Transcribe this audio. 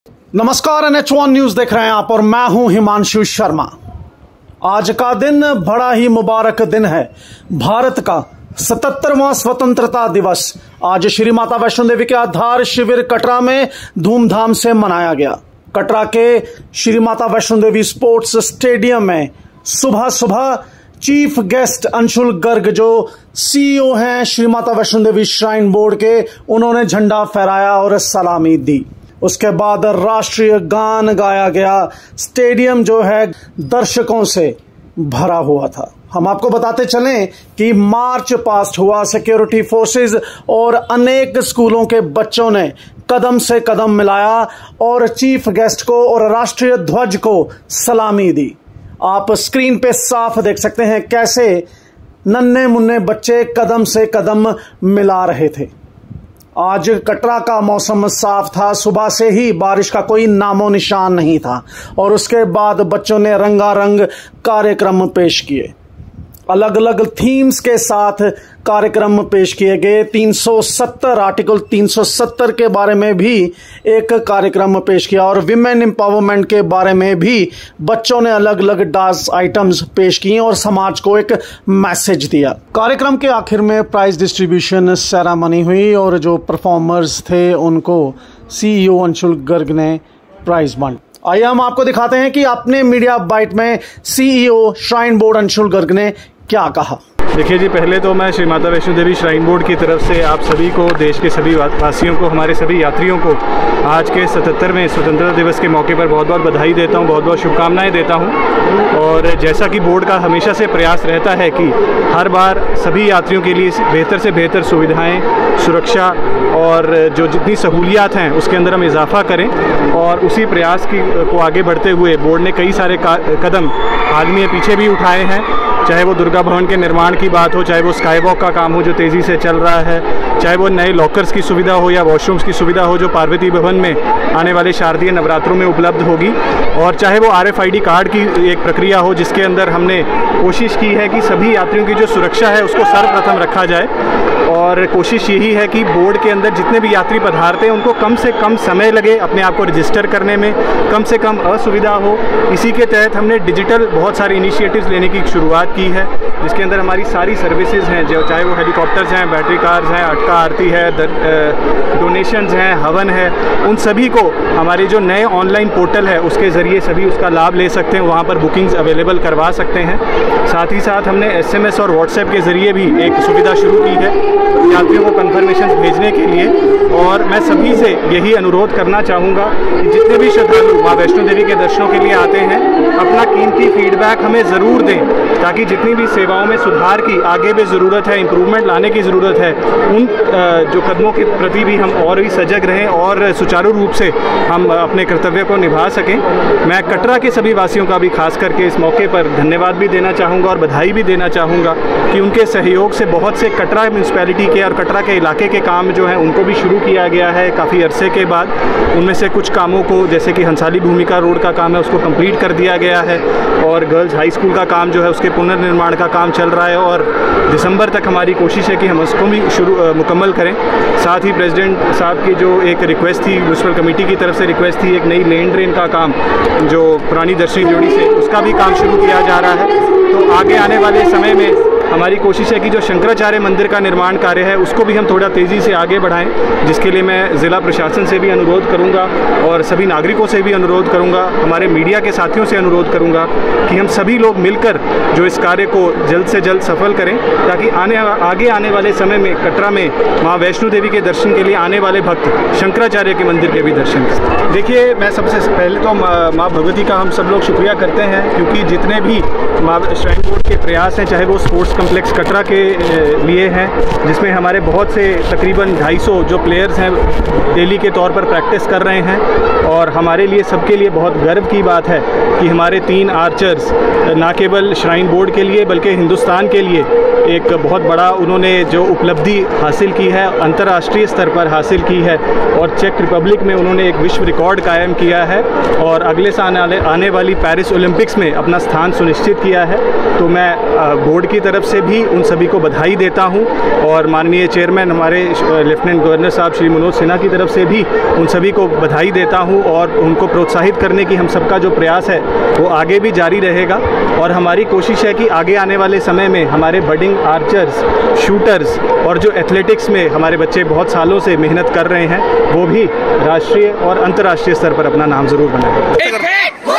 नमस्कार, NH1 news देख रहे हैं आप और मैं हूं हिमांशु शर्मा। आज का दिन बड़ा ही मुबारक दिन है। भारत का 77वां स्वतंत्रता दिवस आज श्री माता वैष्णो देवी के आधार शिविर कटरा में धूमधाम से मनाया गया। कटरा के श्री माता वैष्णो देवी स्पोर्ट्स स्टेडियम में सुबह सुबह चीफ गेस्ट अंशुल गर्ग जो CEO हैं श्री माता वैष्णो देवी श्राइन बोर्ड के, उन्होंने झंडा फहराया और सलामी दी। उसके बाद राष्ट्रीय गान गाया गया। स्टेडियम जो है दर्शकों से भरा हुआ था। हम आपको बताते चलें कि मार्च पास्ट हुआ। सिक्योरिटी फोर्सेस और अनेक स्कूलों के बच्चों ने कदम से कदम मिलाया और चीफ गेस्ट को और राष्ट्रीय ध्वज को सलामी दी। आप स्क्रीन पे साफ देख सकते हैं कैसे नन्हे मुन्ने बच्चे कदम से कदम मिला रहे थे। आज कटरा का मौसम साफ था, सुबह से ही बारिश का कोई नामो निशान नहीं था और उसके बाद बच्चों ने रंगारंग कार्यक्रम पेश किए। अलग अलग थीम्स के साथ कार्यक्रम पेश किए गए। 370 आर्टिकल 370 के बारे में भी एक कार्यक्रम पेश किया और विमेन एम्पावरमेंट के बारे में भी बच्चों ने अलग अलग डांस आइटम्स पेश किए और समाज को एक मैसेज दिया। कार्यक्रम के आखिर में प्राइज डिस्ट्रीब्यूशन सेरेमनी हुई और जो परफॉर्मर्स थे उनको CEO अंशुल गर्ग ने प्राइज बांटा। आइए हम आपको दिखाते हैं कि अपने मीडिया बाइट में CEO shrine board Anshul Garg ने क्या कहा। देखिए जी, पहले तो मैं श्री माता वैष्णो देवी श्राइन बोर्ड की तरफ से आप सभी को, देश के सभी वासियों को, हमारे सभी यात्रियों को आज के 77वें स्वतंत्रता दिवस के मौके पर बहुत बहुत बधाई देता हूं, बहुत बहुत शुभकामनाएं देता हूं। और जैसा कि बोर्ड का हमेशा से प्रयास रहता है कि हर बार सभी यात्रियों के लिए बेहतर से बेहतर सुविधाएँ, सुरक्षा और जो जितनी सहूलियात हैं उसके अंदर हम इजाफा करें। और उसी प्रयास को आगे बढ़ते हुए बोर्ड ने कई सारे कदम हाल में पीछे भी उठाए हैं। चाहे वो दुर्गा भवन के निर्माण की बात हो, चाहे वो स्काई वॉक का काम हो जो तेज़ी से चल रहा है, चाहे वो नए लॉकर्स की सुविधा हो या वॉशरूम्स की सुविधा हो जो पार्वती भवन में आने वाले शारदीय नवरात्रों में उपलब्ध होगी, और चाहे वो RFID कार्ड की एक प्रक्रिया हो जिसके अंदर हमने कोशिश की है कि सभी यात्रियों की जो सुरक्षा है उसको सर्वप्रथम रखा जाए। और कोशिश यही है कि बोर्ड के अंदर जितने भी यात्री पधारते हैं उनको कम से कम समय लगे अपने आप को रजिस्टर करने में, कम से कम असुविधा हो। इसी के तहत हमने डिजिटल बहुत सारे इनिशिएटिव्स लेने की शुरुआत की है जिसके अंदर हमारी सारी सर्विसेज हैं, जो चाहे वो हेलीकॉप्टर्स हैं, बैटरी कार्स हैं, अटका आरती है, डोनेशंस हैं, हवन है, उन सभी को हमारे जो नए ऑनलाइन पोर्टल है उसके ज़रिए सभी उसका लाभ ले सकते हैं। वहाँ पर बुकिंग्स अवेलेबल करवा सकते हैं। साथ ही साथ हमने SMS और WhatsApp के ज़रिए भी एक सुविधा शुरू की है यात्रियों को कन्फर्मेशन भेजने के लिए। और मैं सभी से यही अनुरोध करना चाहूँगा कि जितने भी श्रद्धालु माँ वैष्णो देवी के दर्शनों के लिए आते हैं अपना कीमती फीडबैक हमें ज़रूर दें, ताकि जितनी भी सेवाओं में सुधार की आगे भी ज़रूरत है, इम्प्रूवमेंट लाने की ज़रूरत है, उन जो कदमों के प्रति भी हम और भी सजग रहें और सुचारू रूप से हम अपने कर्तव्य को निभा सकें। मैं कटरा के सभी वासियों का भी खास करके इस मौके पर धन्यवाद भी देना चाहूँगा और बधाई भी देना चाहूँगा कि उनके सहयोग से बहुत से कटरा म्यूनसिपैलिटी के और कटरा के इलाके के काम जो हैं उनको भी शुरू किया गया है काफ़ी अरसे के बाद। उनमें से कुछ कामों को, जैसे कि हंसाली भूमिका रोड का काम है, उसको कंप्लीट कर दिया गया है और गर्ल्स हाई स्कूल का काम जो है उसके पुनर्निर्माण का काम चल रहा है और दिसंबर तक हमारी कोशिश है कि हम उसको भी मुकम्मल करें। साथ ही प्रेसिडेंट साहब की जो एक रिक्वेस्ट थी, म्यूनसिपल कमेटी की तरफ से रिक्वेस्ट थी, एक नई लेन ड्रेन का काम जो पुरानी दर्शनी जोड़ी से, उसका भी काम शुरू किया जा रहा है। तो आगे आने वाले समय में हमारी कोशिश है कि जो शंकराचार्य मंदिर का निर्माण कार्य है उसको भी हम थोड़ा तेज़ी से आगे बढ़ाएं, जिसके लिए मैं ज़िला प्रशासन से भी अनुरोध करूंगा और सभी नागरिकों से भी अनुरोध करूंगा, हमारे मीडिया के साथियों से अनुरोध करूंगा कि हम सभी लोग मिलकर जो इस कार्य को जल्द से जल्द सफल करें, ताकि आगे आने वाले समय में कटरा में माँ वैष्णो देवी के दर्शन के लिए आने वाले भक्त शंकराचार्य के मंदिर के भी दर्शन करें। देखिए, मैं सबसे पहले तो माँ भगवती का हम सब लोग शुक्रिया करते हैं, क्योंकि जितने भी माँ श्राइन बोर्ड के प्रयास हैं, चाहे वो स्पोर्ट्स कम्प्लेक्स कटरा के लिए हैं जिसमें हमारे बहुत से तकरीबन 250 जो प्लेयर्स हैं डेली के तौर पर प्रैक्टिस कर रहे हैं, और हमारे लिए सबके लिए बहुत गर्व की बात है कि हमारे 3 आर्चर्स ना केवल श्राइन बोर्ड के लिए बल्कि हिंदुस्तान के लिए एक बहुत बड़ा उन्होंने जो उपलब्धि हासिल की है, अंतर्राष्ट्रीय स्तर पर हासिल की है और चेक रिपब्लिक में उन्होंने एक विश्व रिकॉर्ड कायम किया है और अगले साल आने वाली पेरिस ओलंपिक्स में अपना स्थान सुनिश्चित किया है। तो मैं बोर्ड की तरफ से भी उन सभी को बधाई देता हूं और माननीय चेयरमैन हमारे लेफ्टिनेंट गवर्नर साहब श्री मनोज सिन्हा की तरफ से भी उन सभी को बधाई देता हूं और उनको प्रोत्साहित करने की हम सबका जो प्रयास है वो आगे भी जारी रहेगा। और हमारी कोशिश है कि आगे आने वाले समय में हमारे बडिंग आर्चर्स, शूटर्स और जो एथलेटिक्स में हमारे बच्चे बहुत सालों से मेहनत कर रहे हैं वो भी राष्ट्रीय और अंतर्राष्ट्रीय स्तर पर अपना नाम ज़रूर बनाएं।